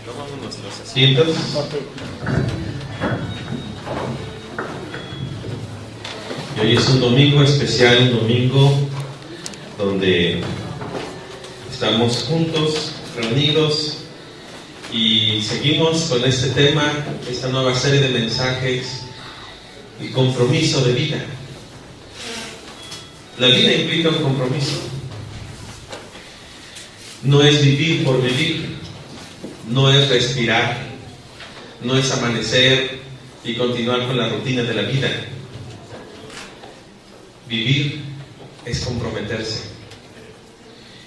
Tomamos nuestros asientos. Y hoy es un domingo especial, un domingo donde estamos juntos, reunidos, y seguimos con este tema, esta nueva serie de mensajes, el compromiso de vida. La vida implica un compromiso. No es vivir por vivir, no es respirar, no es amanecer y continuar con la rutina de la vida. Vivir es comprometerse.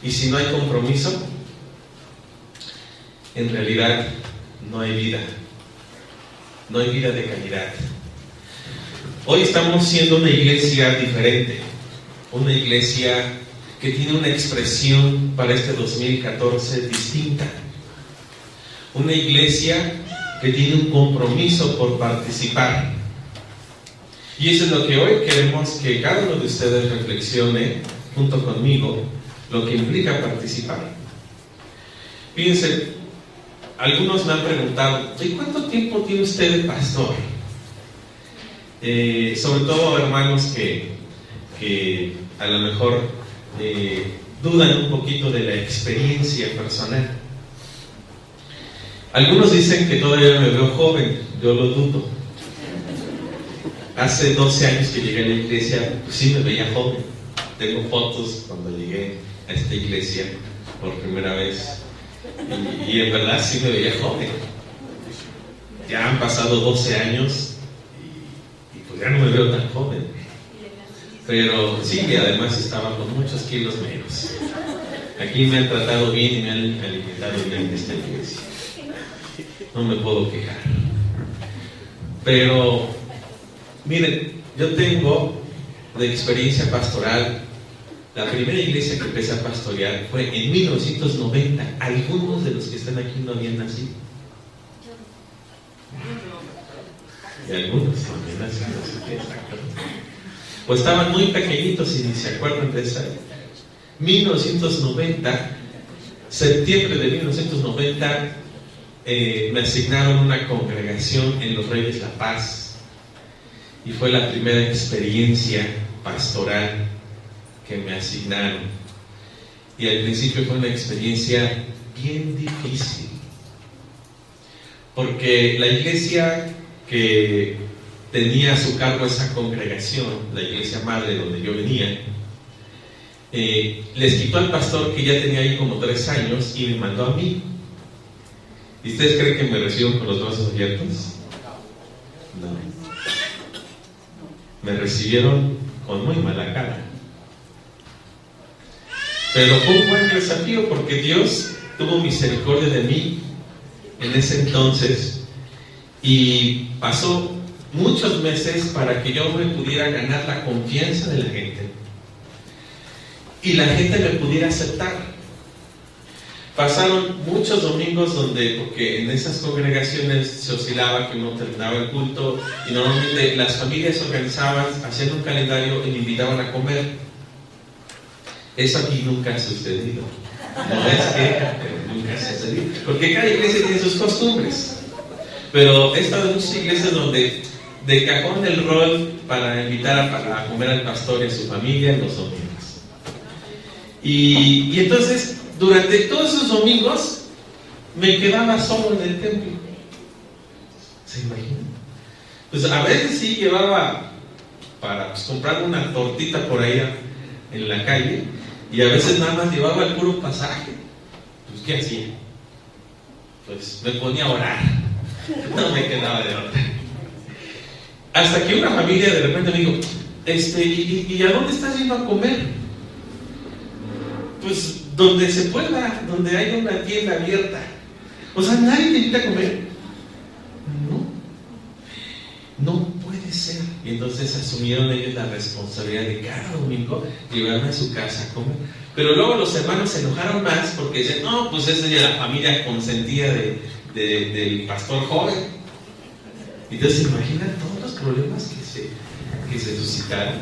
Y si no hay compromiso, en realidad no hay vida. No hay vida de calidad. Hoy estamos siendo una iglesia diferente, una iglesia que tiene una expresión para este 2014 distinta. Una iglesia que tiene un compromiso por participar. Y eso es lo que hoy queremos que cada uno de ustedes reflexione junto conmigo, lo que implica participar. Fíjense, algunos me han preguntado, ¿y cuánto tiempo tiene usted de pastor? Sobre todo hermanos que a lo mejor dudan un poquito de la experiencia personal. Algunos dicen que todavía me veo joven, yo lo dudo. Hace 12 años que llegué a la iglesia, pues sí me veía joven. Tengo fotos cuando llegué a esta iglesia por primera vez y en verdad sí me veía joven. Ya han pasado 12 años y pues ya no me veo tan joven. Pero sí, y además estaba con muchos kilos menos. Aquí me han tratado bien y me han alimentado bien en esta iglesia. No me puedo quejar. Pero, miren, yo tengo de experiencia pastoral, la primera iglesia que empecé a pastorear fue en 1990. Algunos de los que están aquí no habían nacido. Y algunos no habían nacido, así que exactamente. O estaban muy pequeñitos y ni se acuerdan de esa. 1990, septiembre de 1990, me asignaron una congregación en Los Reyes La Paz. Y fue la primera experiencia pastoral que me asignaron. Y al principio fue una experiencia bien difícil. Porque la iglesia que tenía a su cargo esa congregación, la iglesia madre donde yo venía, les quitó al pastor que ya tenía ahí como 3 años y me mandó a mí. ¿Y ustedes creen que me recibieron con los brazos abiertos? No. Me recibieron con muy mala cara. Pero fue un buen desafío porque Dios tuvo misericordia de mí en ese entonces y pasó muchos meses para que yo me pudiera ganar la confianza de la gente y la gente me pudiera aceptar. Pasaron muchos domingos porque en esas congregaciones se oscilaba que uno terminaba el culto y normalmente las familias organizaban, hacían un calendario y me invitaban a comer. Eso aquí nunca ha sucedido. No es que nunca ha sucedido, porque cada iglesia tiene sus costumbres. Pero he estado en muchas iglesias donde de cajón el rol para invitar a comer al pastor y a su familia en los domingos. Y entonces, durante todos esos domingos, me quedaba solo en el templo. ¿Se imaginan? Pues a veces sí llevaba para comprar una tortita por ahí en la calle, y a veces nada más llevaba el puro pasaje. Pues ¿qué hacía? Pues me ponía a orar. No me quedaba de otra. Hasta que una familia de repente me dijo, ¿y a dónde estás yendo a comer? Pues donde se pueda, donde haya una tienda abierta. O sea, nadie te invita a comer. No puede ser. Y entonces asumieron ellos la responsabilidad de cada domingo llevarme a su casa a comer. Pero luego los hermanos se enojaron más porque decían, no, pues esa es la familia consentida del pastor joven. Entonces, ¿imaginan todos los problemas que se suscitaron?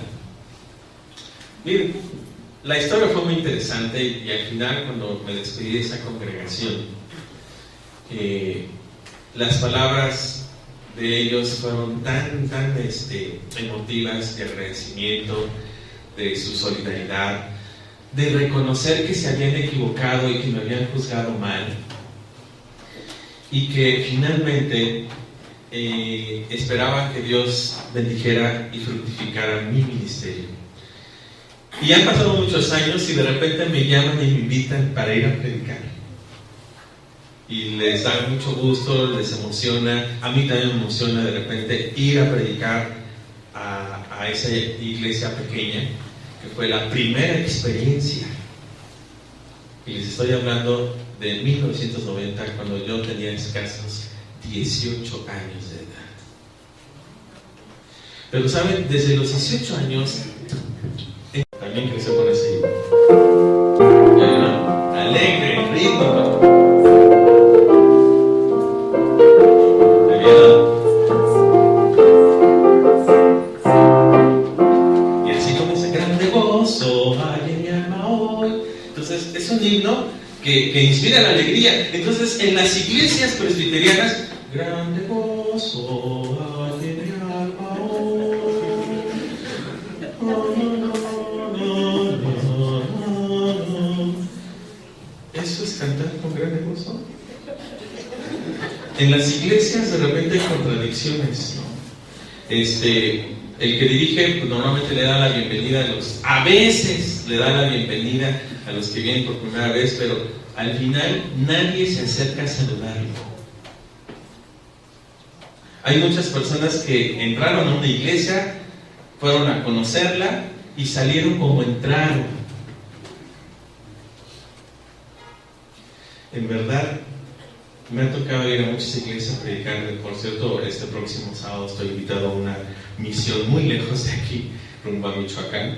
Miren, la historia fue muy interesante y al final, cuando me despedí de esa congregación, las palabras de ellos fueron tan emotivas, de agradecimiento, de su solidaridad, de reconocer que se habían equivocado y que me habían juzgado mal, y que finalmente esperaban que Dios bendijera y fructificara mi ministerio. Y han pasado muchos años y de repente me llaman y me invitan para ir a predicar. Y les da mucho gusto, les emociona, a mí también me emociona de repente ir a predicar a esa iglesia pequeña, que fue la primera experiencia. Y les estoy hablando de 1990, cuando yo tenía escasos 18 años de edad. Pero saben, desde los 18 años también creció con ese alegre, rítmico. Y así comienza: grande gozo hay en mi alma hoy. Entonces es un himno que inspira la alegría. Entonces en las iglesias presbiterianas, grande gozo hay en mi alma hoy. ¿Eso es cantar con grande gozo? En las iglesias de repente hay contradicciones, ¿no? El que dirige pues, normalmente le da la bienvenida a veces le da la bienvenida a los que vienen por primera vez, pero al final nadie se acerca a saludarlo. Hay muchas personas que entraron a una iglesia, fueron a conocerla y salieron como entraron. En verdad, me ha tocado ir a muchas iglesias a predicar. Por cierto, este próximo sábado estoy invitado a una misión muy lejos de aquí, rumbo a Michoacán.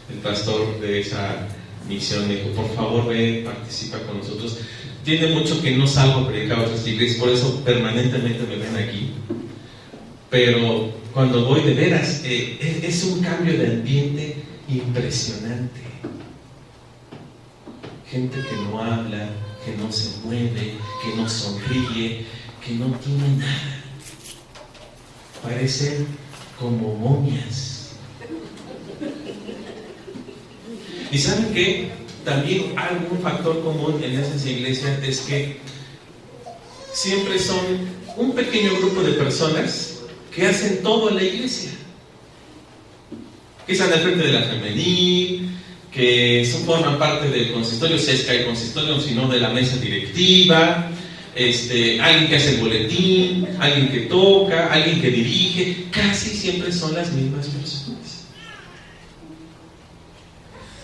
El pastor de esa misión me dijo: por favor, ven, participa con nosotros. Tiene mucho que no salgo a predicar a otras iglesias, por eso permanentemente me ven aquí. Pero cuando voy, de veras, es un cambio de ambiente impresionante. Gente que no habla, que no se mueve, que no sonríe, que no tiene nada. Parecen como momias. ¿Y saben qué? También algún factor común en esas iglesias es que siempre son un pequeño grupo de personas que hacen todo en la iglesia. Que están al frente de la femenil, que forman parte del consistorio, si es que hay consistorio, sino de la mesa directiva, alguien que hace el boletín, alguien que toca, alguien que dirige. Casi siempre son las mismas personas.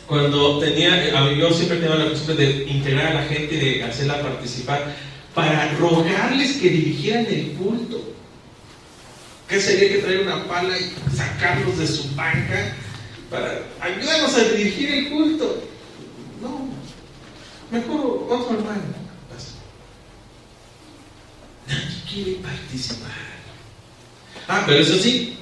Yo siempre tenía la costumbre de integrar a la gente, de hacerla participar, para rogarles que dirigieran el culto. ¿Qué sería que traer una pala y sacarlos de su banca para ayudarnos a dirigir el culto? No, mejor otro hermano. Nadie quiere participar. Pero eso sí,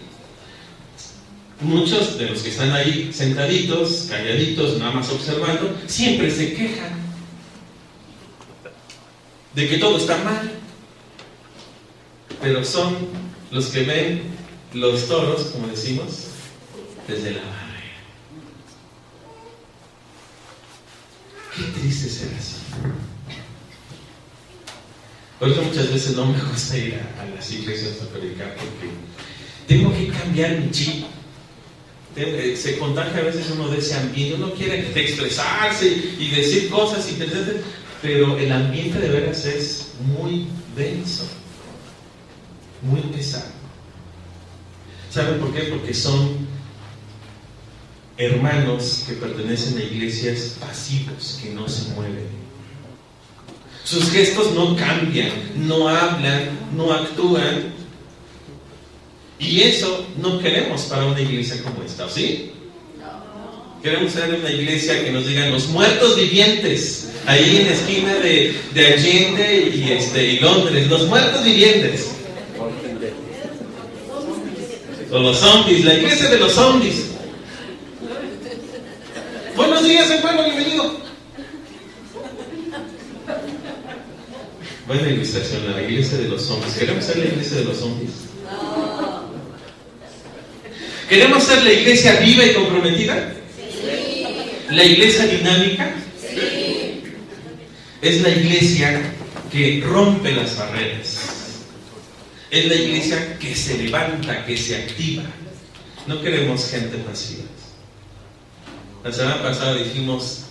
muchos de los que están ahí sentaditos, calladitos, nada más observando, siempre se quejan de que todo está mal, pero son los que ven los toros, como decimos, desde la barrera. Qué triste ser así. Por eso muchas veces no me gusta ir a las iglesias a predicar, porque tengo que cambiar mi chip. Se contagia a veces uno de ese ambiente. Uno quiere expresarse y decir cosas interesantes, pero el ambiente de veras es muy denso, muy pesado. ¿Saben por qué? Porque son hermanos que pertenecen a iglesias pasivos, que no se mueven. Sus gestos no cambian, no hablan, no actúan. Y eso no queremos para una iglesia como esta, ¿sí? Queremos ser una iglesia que nos digan los muertos vivientes, ahí en la esquina de Allende y Londres, los muertos vivientes. O los zombies, la iglesia de los zombies. Buenos días, hermano, bienvenido. Buena ilustración, la iglesia de los zombies. ¿Queremos ser la iglesia de los zombies? No. ¿Queremos ser la iglesia viva y comprometida? Sí. ¿La iglesia dinámica? Sí. Es la iglesia que rompe las barreras. Es la iglesia que se levanta, que se activa. No queremos gente pasiva. La semana pasada dijimos,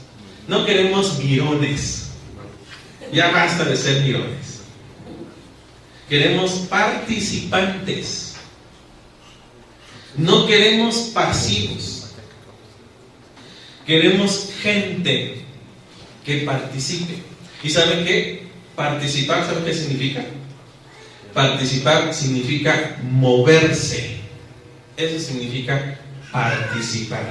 no queremos mirones. Ya basta de ser mirones. Queremos participantes. No queremos pasivos. Queremos gente que participe. ¿Y saben qué? Participar, ¿saben qué significa? Participar significa moverse. Eso significa participar.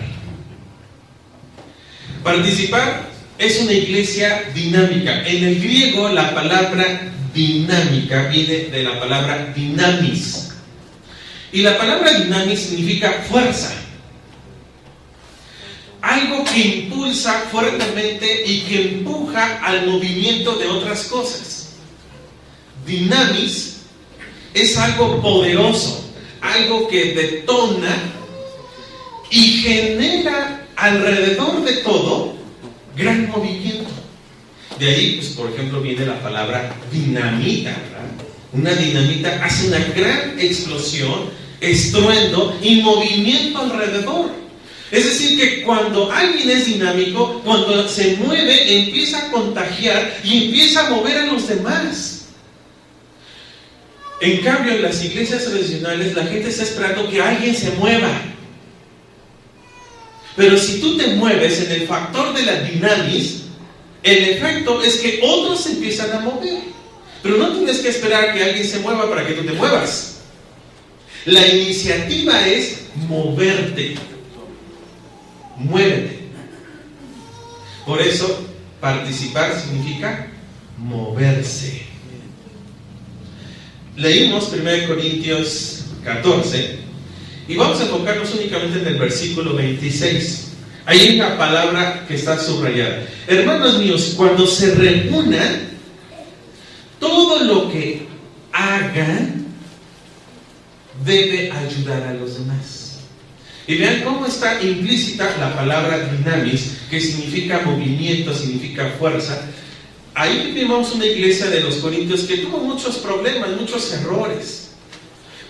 Participar es una iglesia dinámica. En el griego la palabra dinámica viene de la palabra dinamis. Y la palabra dinamis significa fuerza. Algo que impulsa fuertemente y que empuja al movimiento de otras cosas. Dinamis es algo poderoso, algo que detona y genera alrededor de todo gran movimiento. De ahí, pues, por ejemplo, viene la palabra dinamita, ¿verdad? Una dinamita hace una gran explosión, estruendo y movimiento alrededor. Es decir, que cuando alguien es dinámico, cuando se mueve, empieza a contagiar y empieza a mover a los demás. En cambio, en las iglesias tradicionales, la gente está esperando que alguien se mueva. Pero si tú te mueves en el factor de la dinamis, el efecto es que otros se empiezan a mover. Pero no tienes que esperar que alguien se mueva para que tú te muevas. La iniciativa es moverte. Muévete. Por eso, participar significa moverse. Leímos 1 Corintios 14 y vamos a enfocarnos únicamente en el versículo 26. Ahí hay una palabra que está subrayada. Hermanos míos, cuando se reúnan, todo lo que hagan debe ayudar a los demás. Y vean cómo está implícita la palabra dinamis, que significa movimiento, significa fuerza. Ahí vimos una iglesia de los Corintios que tuvo muchos problemas, muchos errores.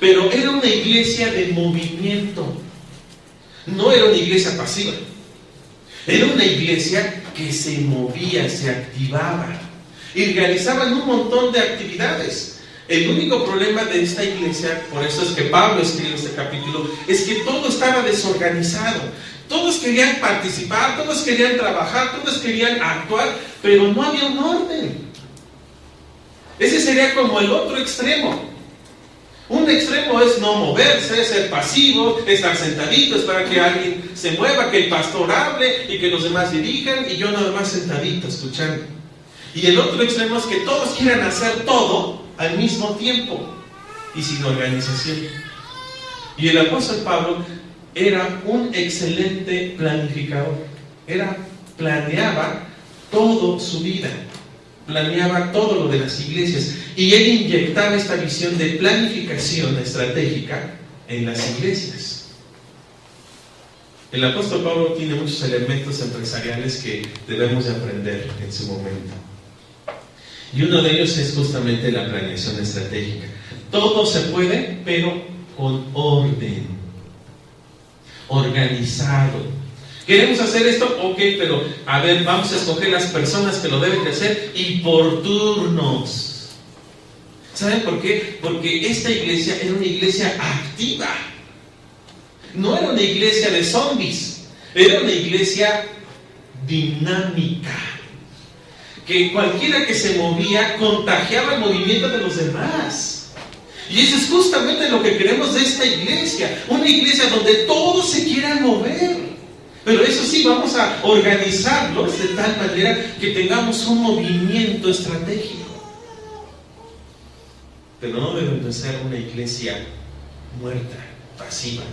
Pero era una iglesia de movimiento. No era una iglesia pasiva. Era una iglesia que se movía, se activaba. Y realizaban un montón de actividades. El único problema de esta iglesia, por eso es que Pablo escribe este capítulo, es que todo estaba desorganizado. Todos querían participar, todos querían trabajar, todos querían actuar, pero no había un orden. Ese sería como el otro extremo. Un extremo es no moverse, ser pasivo, estar sentadito, esperar que alguien se mueva, que el pastor hable y que los demás dirijan y yo nada más sentadito escuchando. Y el otro extremo es que todos quieran hacer todo al mismo tiempo y sin organización. Y el apóstol Pablo era un excelente planificador. Planeaba toda su vida, planeaba todo lo de las iglesias y él inyectaba esta visión de planificación estratégica en las iglesias. El apóstol Pablo tiene muchos elementos empresariales que debemos de aprender en su momento. Y uno de ellos es justamente la planeación estratégica. Todo se puede, pero con orden, organizado. ¿Queremos hacer esto? Ok, pero a ver, vamos a escoger las personas que lo deben de hacer y por turnos. ¿Saben por qué? Porque esta iglesia era una iglesia activa. No era una iglesia de zombies, era una iglesia dinámica. Que cualquiera que se movía contagiaba el movimiento de los demás. Y eso es justamente lo que queremos de esta iglesia. Una iglesia donde todos se quieran mover. Pero eso sí, vamos a organizarlos de tal manera que tengamos un movimiento estratégico. Pero no debe de ser una iglesia muerta, pasiva,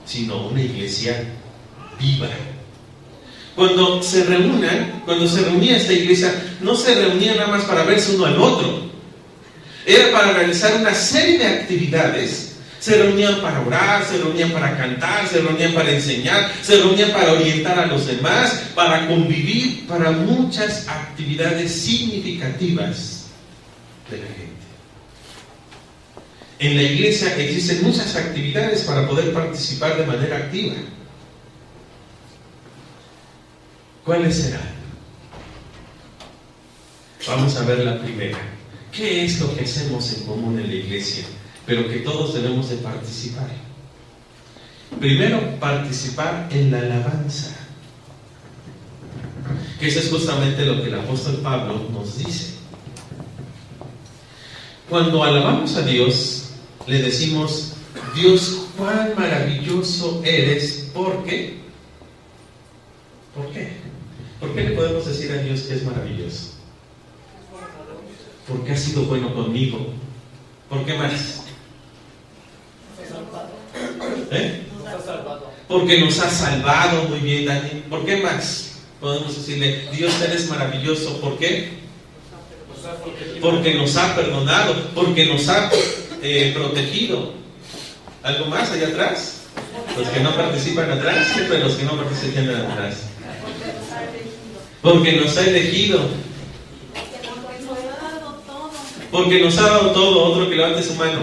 sino una iglesia viva. Cuando se reunía esta iglesia, no se reunía nada más para verse uno al otro, Era para realizar una serie de actividades. Se reunían para orar, se reunían para cantar, se reunían para enseñar, se reunían para orientar a los demás, para convivir, para muchas actividades significativas de la gente. En la iglesia existen muchas actividades para poder participar de manera activa. ¿Cuáles serán? Vamos a ver la primera. ¿Qué es lo que hacemos en común en la iglesia, pero que todos debemos de participar? Primero, participar en la alabanza. Que eso es justamente lo que el apóstol Pablo nos dice. Cuando alabamos a Dios, le decimos: Dios, cuán maravilloso eres. ¿Por qué? ¿Por qué? ¿Por qué le podemos decir a Dios que es maravilloso? Porque ha sido bueno conmigo. ¿Por qué más? Porque nos ha salvado. Muy bien, Dani. ¿Por qué más? Podemos decirle: Dios, eres maravilloso. ¿Por qué? Porque nos ha perdonado, porque nos ha protegido. ¿Algo más allá atrás? Los que no participan atrás, siempre los que no participan atrás. Porque nos ha elegido. Porque nos ha dado todo. Otro que levante su mano.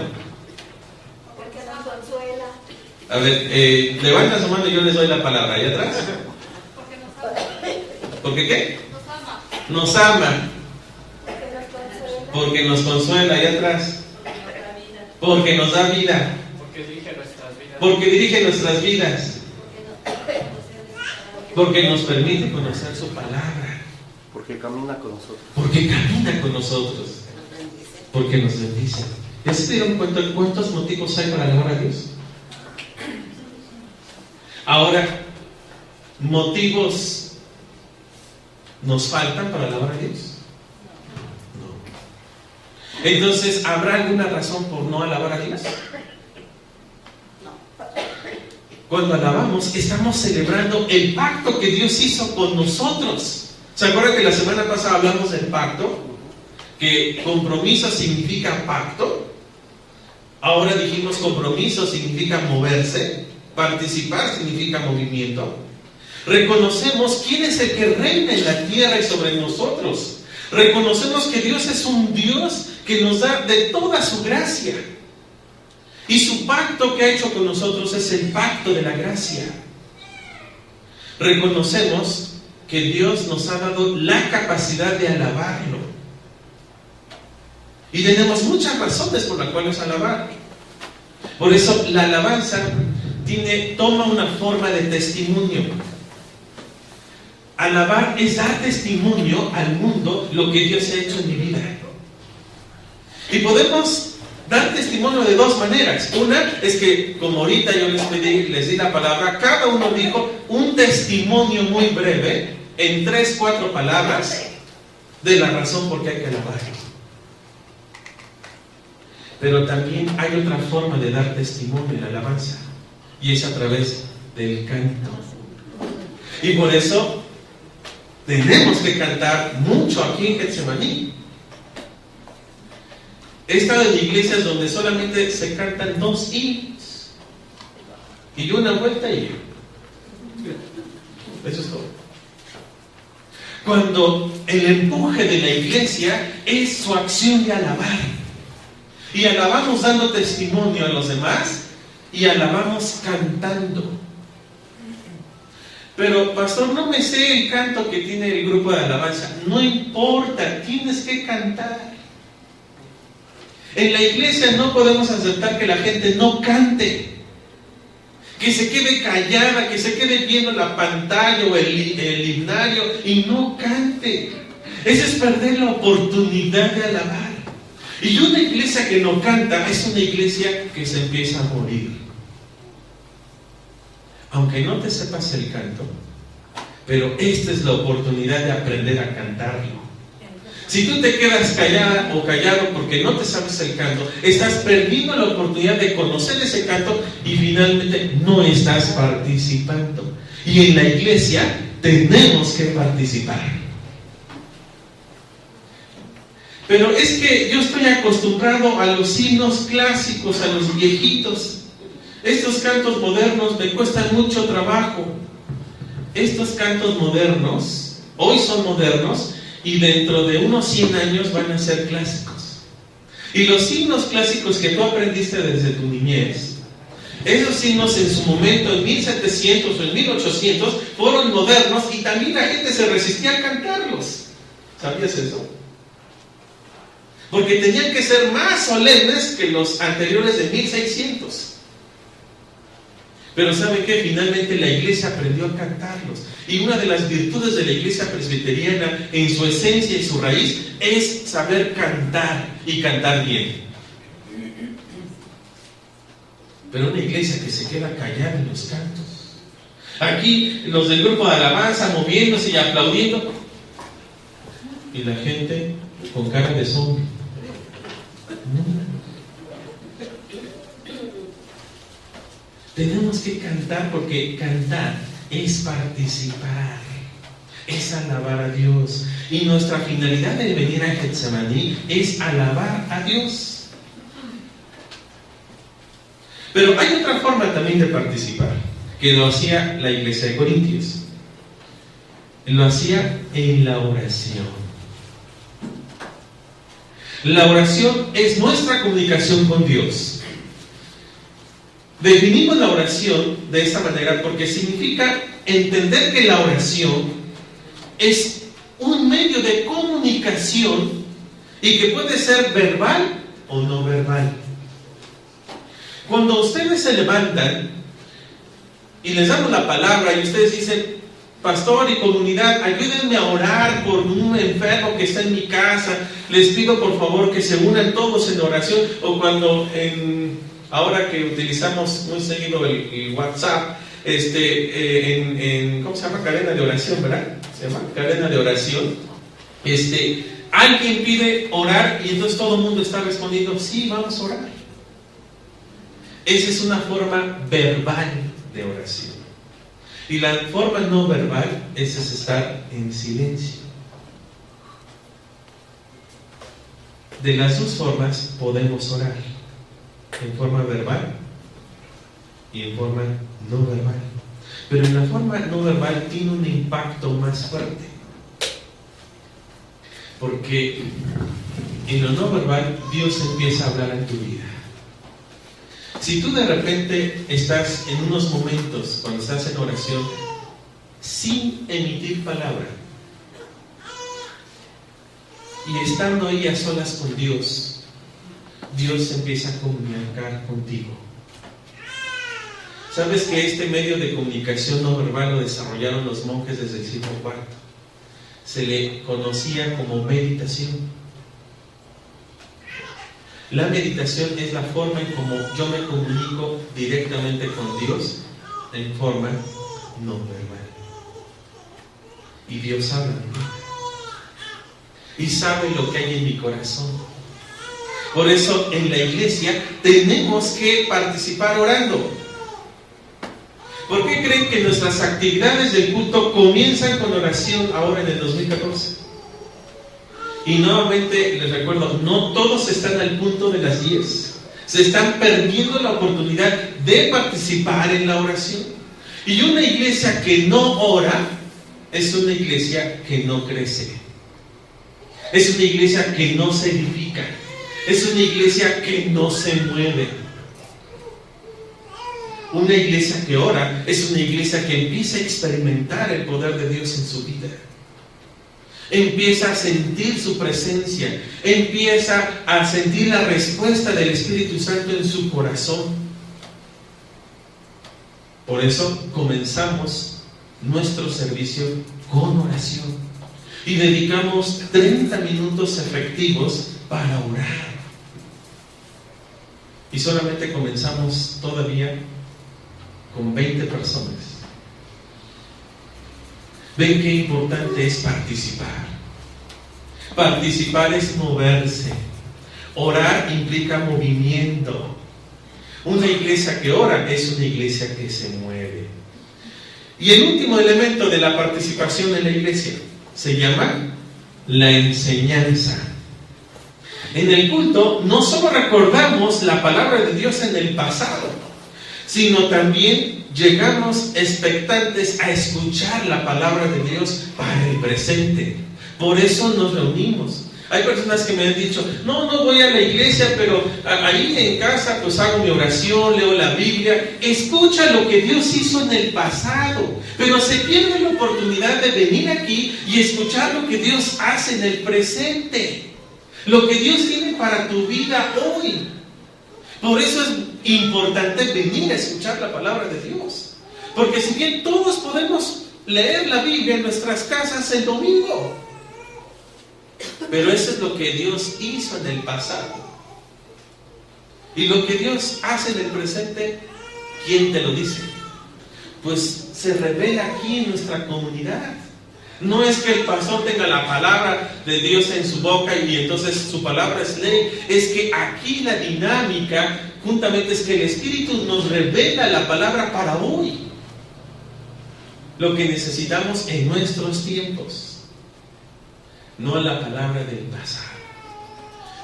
Porque nos consuela. A ver, levanta su mano y yo les doy la palabra. ¿Allá atrás? Porque nos ama. ¿Por qué? Nos ama. Nos ama. Porque nos consuela. Porque nos consuela. Allá atrás. Porque nos da vida. Porque dirige nuestras vidas. Porque dirige nuestras vidas. Porque nos permite conocer su palabra. Porque camina con nosotros. Porque camina con nosotros. Porque nos bendice. ¿Ya se dieron cuenta cuántos motivos hay para alabar a Dios? Ahora, ¿motivos nos faltan para alabar a Dios? No. Entonces, ¿habrá alguna razón por no alabar a Dios? Cuando alabamos, estamos celebrando el pacto que Dios hizo con nosotros. ¿Se acuerdan que la semana pasada hablamos del pacto? Que compromiso significa pacto. Ahora dijimos compromiso significa moverse. Participar significa movimiento. Reconocemos quién es el que reina en la tierra y sobre nosotros. Reconocemos que Dios es un Dios que nos da de toda su gracia. Y su pacto que ha hecho con nosotros es el pacto de la gracia. Reconocemos que Dios nos ha dado la capacidad de alabarlo. Y tenemos muchas razones por las cuales alabar. Por eso la alabanza toma una forma de testimonio. Alabar es dar testimonio al mundo lo que Dios ha hecho en mi vida. Y podemos dar testimonio de dos maneras. Una es que, como ahorita yo les di la palabra, cada uno dijo un testimonio muy breve, en 3, 4 palabras, de la razón por qué hay que alabar. Pero también hay otra forma de dar testimonio en la alabanza, y es a través del canto. Y por eso tenemos que cantar mucho aquí en Getsemaní. He estado en iglesias donde solamente se cantan 2 himnos y una vuelta y eso es todo. Cuando el empuje de la iglesia es su acción de alabar, y alabamos dando testimonio a los demás, y alabamos cantando. Pero pastor, no me sé el canto que tiene el grupo de alabanza. No importa, tienes que cantar. En la iglesia no podemos aceptar que la gente no cante, que se quede callada, que se quede viendo la pantalla o el himnario y no cante. Eso es perder la oportunidad de alabar. Y una iglesia que no canta es una iglesia que se empieza a morir. Aunque no te sepas el canto, pero esta es la oportunidad de aprender a cantarlo. Si tú te quedas callada o callado porque no te sabes el canto, estás perdiendo la oportunidad de conocer ese canto y finalmente no estás participando. Y en la iglesia tenemos que participar. Pero es que yo estoy acostumbrado a los himnos clásicos, a los viejitos. Estos cantos modernos me cuestan mucho trabajo. Estos cantos modernos, hoy son modernos, y dentro de unos 100 años van a ser clásicos. Y los himnos clásicos que tú aprendiste desde tu niñez, esos himnos en su momento, en 1700 o en 1800, fueron modernos y también la gente se resistía a cantarlos. ¿Sabías eso? Porque tenían que ser más solemnes que los anteriores de 1600. Pero ¿sabe qué? Finalmente la iglesia aprendió a cantarlos. Y una de las virtudes de la iglesia presbiteriana, en su esencia y su raíz, es saber cantar y cantar bien. Pero una iglesia que se queda callada en los cantos. Aquí los del grupo de alabanza moviéndose y aplaudiendo. Y la gente con cara de zombie. Tenemos que cantar, porque cantar es participar, es alabar a Dios. Y nuestra finalidad de venir a Getsemaní es alabar a Dios. Pero hay otra forma también de participar, que lo hacía la iglesia de Corintios. Lo hacía en la oración. La oración es nuestra comunicación con Dios. Definimos la oración de esta manera porque significa entender que la oración es un medio de comunicación y que puede ser verbal o no verbal. Cuando ustedes se levantan y les damos la palabra y ustedes dicen: pastor y comunidad, ayúdenme a orar por un enfermo que está en mi casa, les pido por favor que se unan todos en oración. O cuando ahora que utilizamos muy seguido el WhatsApp, ¿cómo se llama? Cadena de oración, ¿verdad? Se llama cadena de oración. Alguien pide orar y entonces todo el mundo está respondiendo: sí, vamos a orar. Esa es una forma verbal de oración. Y la forma no verbal es estar en silencio. De las dos formas podemos orar, en forma verbal y en forma no verbal. Pero en la forma no verbal tiene un impacto más fuerte, porque en lo no verbal Dios empieza a hablar en tu vida. Si tú de repente estás en unos momentos, cuando estás en oración, sin emitir palabra, y estando ahí a solas con Dios, Dios empieza a comunicar contigo. ¿Sabes que este medio de comunicación no verbal lo desarrollaron los monjes desde el siglo IV? Se le conocía como meditación. La meditación es la forma en como yo me comunico directamente con Dios en forma no verbal. Y Dios habla de mí. Y sabe lo que hay en mi corazón. Por eso en la iglesia tenemos que participar orando. ¿Por qué creen que nuestras actividades del culto comienzan con oración ahora en el 2014? Y nuevamente les recuerdo, no todos están al punto de las 10. Se están perdiendo la oportunidad de participar en la oración. Y una iglesia que no ora es una iglesia que no crece. Es una iglesia que no se edifica. Es una iglesia que no se mueve. Una iglesia que ora es una iglesia que empieza a experimentar el poder de Dios en su vida. Empieza a sentir su presencia, empieza a sentir la respuesta del Espíritu Santo en su corazón. Por eso comenzamos nuestro servicio con oración y dedicamos 30 minutos efectivos para orar. Y solamente comenzamos todavía con 20 personas. Ven qué importante es participar. Participar es moverse. Orar implica movimiento. Una iglesia que ora es una iglesia que se mueve. Y el último elemento de la participación en la iglesia se llama la enseñanza. En el culto no solo recordamos la palabra de Dios en el pasado, sino también llegamos expectantes a escuchar la palabra de Dios para el presente. Por eso nos reunimos. Hay personas que me han dicho, no voy a la iglesia, pero ahí en casa pues hago mi oración, leo la Biblia. Escucha lo que Dios hizo en el pasado, pero se pierde la oportunidad de venir aquí y escuchar lo que Dios hace en el presente, lo que Dios tiene para tu vida hoy. Por eso es importante venir a escuchar la palabra de Dios, porque si bien todos podemos leer la Biblia en nuestras casas el domingo, pero eso es lo que Dios hizo en el pasado. Y lo que Dios hace en el presente, ¿quién te lo dice? Pues se revela aquí en nuestra comunidad. No es que el pastor tenga la palabra de Dios en su boca y entonces su palabra es ley. Es que aquí la dinámica, juntamente, es que el Espíritu nos revela la palabra para hoy. Lo que necesitamos en nuestros tiempos. No la palabra del pasado.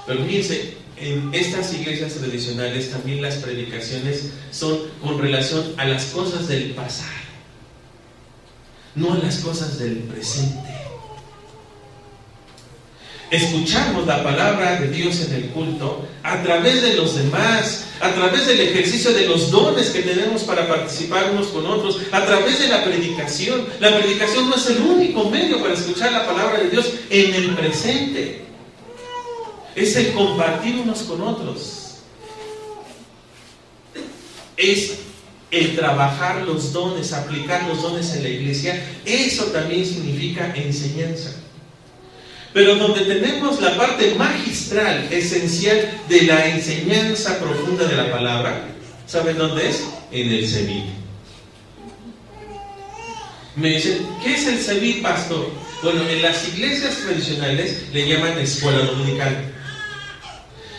Pero fíjense, en estas iglesias tradicionales también las predicaciones son con relación a las cosas del pasado, no a las cosas del presente. Escuchamos la palabra de Dios en el culto a través de los demás, a través del ejercicio de los dones que tenemos para participar unos con otros, a través de la predicación. La predicación no es el único medio para escuchar la palabra de Dios en el presente. Es el compartir unos con otros. Es el trabajar los dones, aplicar los dones en la iglesia. Eso también significa enseñanza. Pero donde tenemos la parte magistral, esencial de la enseñanza profunda de la palabra, ¿saben dónde es? En el CEBIT. Me dicen, ¿qué es el CEBIT, pastor? Bueno, en las iglesias tradicionales le llaman escuela dominical.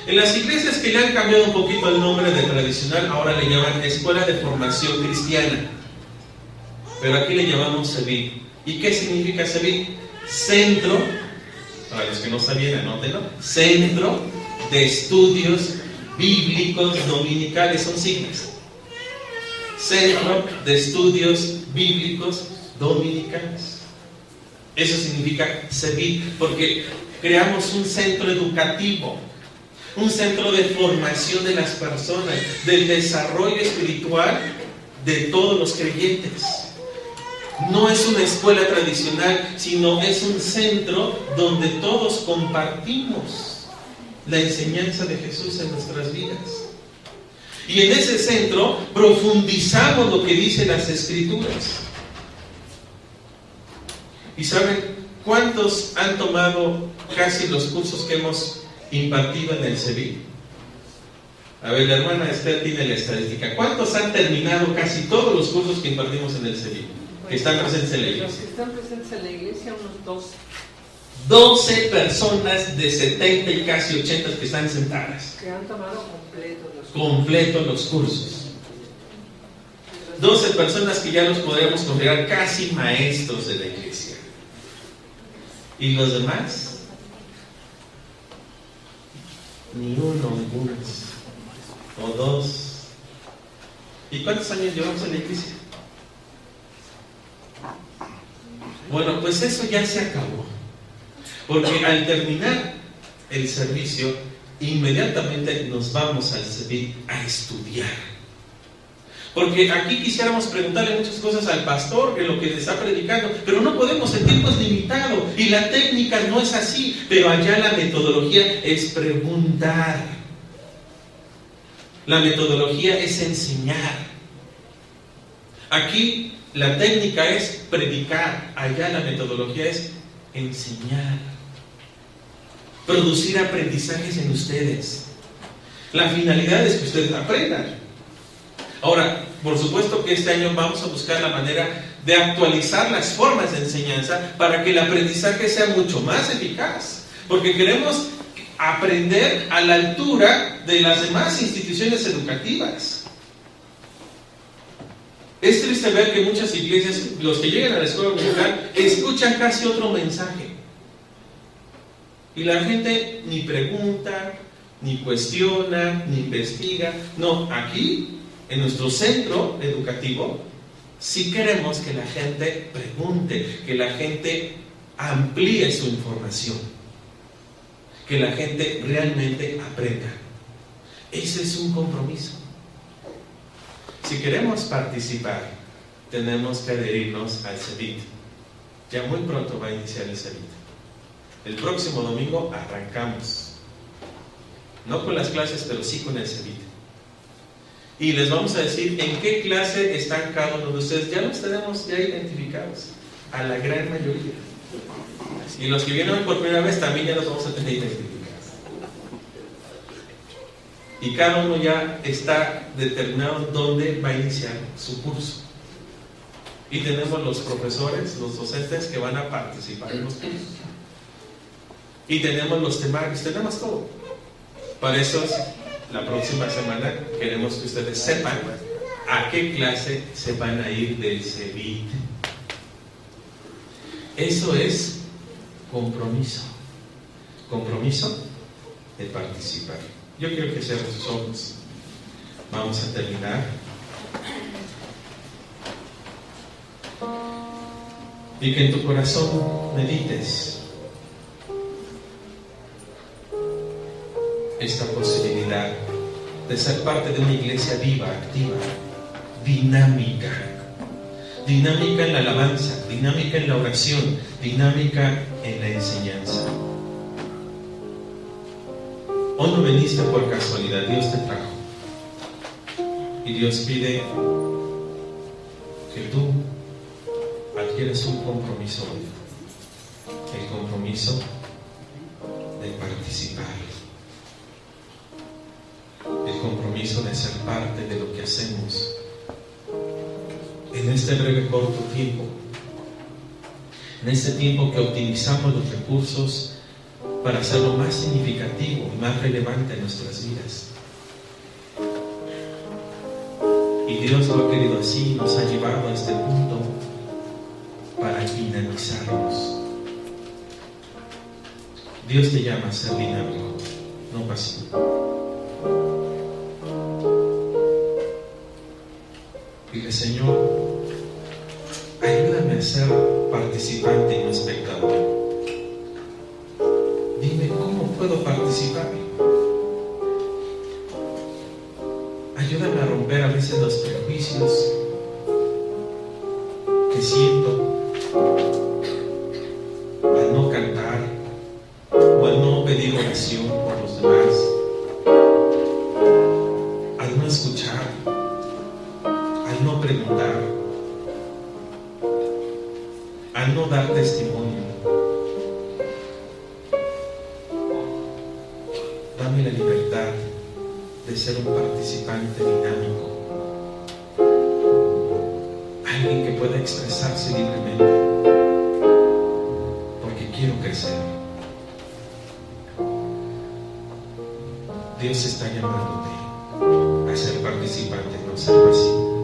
En las iglesias que le han cambiado un poquito el nombre de tradicional, ahora le llaman escuela de formación cristiana. Pero aquí le llamamos CEBIT. ¿Y qué significa CEBIT? Centro, para los que no sabían, anótenlo, Centro de Estudios Bíblicos Dominicales, son siglas. Centro de Estudios Bíblicos Dominicales. Eso significa CEBIT, porque creamos un centro educativo, un centro de formación de las personas, del desarrollo espiritual de todos los creyentes. No es una escuela tradicional, sino es un centro donde todos compartimos la enseñanza de Jesús en nuestras vidas. Y en ese centro profundizamos lo que dicen las Escrituras. ¿Y saben cuántos han tomado casi los cursos que hemos impartido en el CEBIT? A ver, la hermana Esther tiene la estadística. ¿Cuántos han terminado casi todos los cursos que impartimos en el CEBIT? Que están presentes en la iglesia. Los que están presentes en la iglesia, unos 12. 12 personas de 70 y casi 80 que están sentadas. Que han tomado completos los cursos. 12 personas que ya los podríamos considerar casi maestros de la iglesia. ¿Y los demás? Ni uno, algunos. O dos. ¿Y cuántos años llevamos en la iglesia? Bueno, pues eso ya se acabó. Porque al terminar el servicio, inmediatamente nos vamos al CEBIT a estudiar. Porque aquí quisiéramos preguntarle muchas cosas al pastor de lo que le está predicando, pero no podemos, el tiempo es limitado y la técnica no es así. Pero allá la metodología es preguntar. La metodología es enseñar. Aquí la técnica es predicar, allá la metodología es enseñar, producir aprendizajes en ustedes. La finalidad es que ustedes aprendan. Ahora, por supuesto que este año vamos a buscar la manera de actualizar las formas de enseñanza para que el aprendizaje sea mucho más eficaz, porque queremos aprender a la altura de las demás instituciones educativas. Es triste ver que muchas iglesias, los que llegan a la escuela dominical, escuchan casi otro mensaje. Y la gente ni pregunta, ni cuestiona, ni investiga. No, aquí, en nuestro centro educativo, sí queremos que la gente pregunte, que la gente amplíe su información, que la gente realmente aprenda. Ese es un compromiso. Si queremos participar, tenemos que adherirnos al CEBIT. Ya muy pronto va a iniciar el CEBIT. El próximo domingo arrancamos. No con las clases, pero sí con el CEBIT. Y les vamos a decir en qué clase están cada uno de ustedes. Ya los tenemos ya identificados, a la gran mayoría. Y los que vienen hoy por primera vez también ya los vamos a tener identificados. Y cada uno ya está determinado dónde va a iniciar su curso. Y tenemos los profesores, los docentes que van a participar en los cursos. Y tenemos los temarios, tenemos todo. Para eso, la próxima semana queremos que ustedes sepan a qué clase se van a ir del CEBIT. Eso es compromiso. Compromiso de participar. Yo quiero que cierren sus ojos. Vamos a terminar. Y que en tu corazón medites esta posibilidad de ser parte de una iglesia viva, activa, dinámica. Dinámica en la alabanza, dinámica en la oración, dinámica en la enseñanza. Hoy no viniste por casualidad, Dios te trajo. Y Dios pide que tú adquieras un compromiso hoy. El compromiso de participar. El compromiso de ser parte de lo que hacemos en este breve corto tiempo. En este tiempo que optimizamos los recursos para hacerlo más significativo y más relevante en nuestras vidas. Y Dios lo ha querido así, nos ha llevado a este punto para dinamizarnos. Dios te llama a ser dinámico, no pasivo. Dile, Señor, ayúdame a ser participante y no espectador. Dime cómo puedo participar. Ayúdame a romper a veces los prejuicios que siento al no cantar o al no pedir oración por los demás, al no escuchar, al no preguntar, al no dar testimonio. Dame la libertad de ser un participante dinámico, alguien que pueda expresarse libremente, porque quiero crecer. Dios está llamándote a ser participante, no ser pasivo.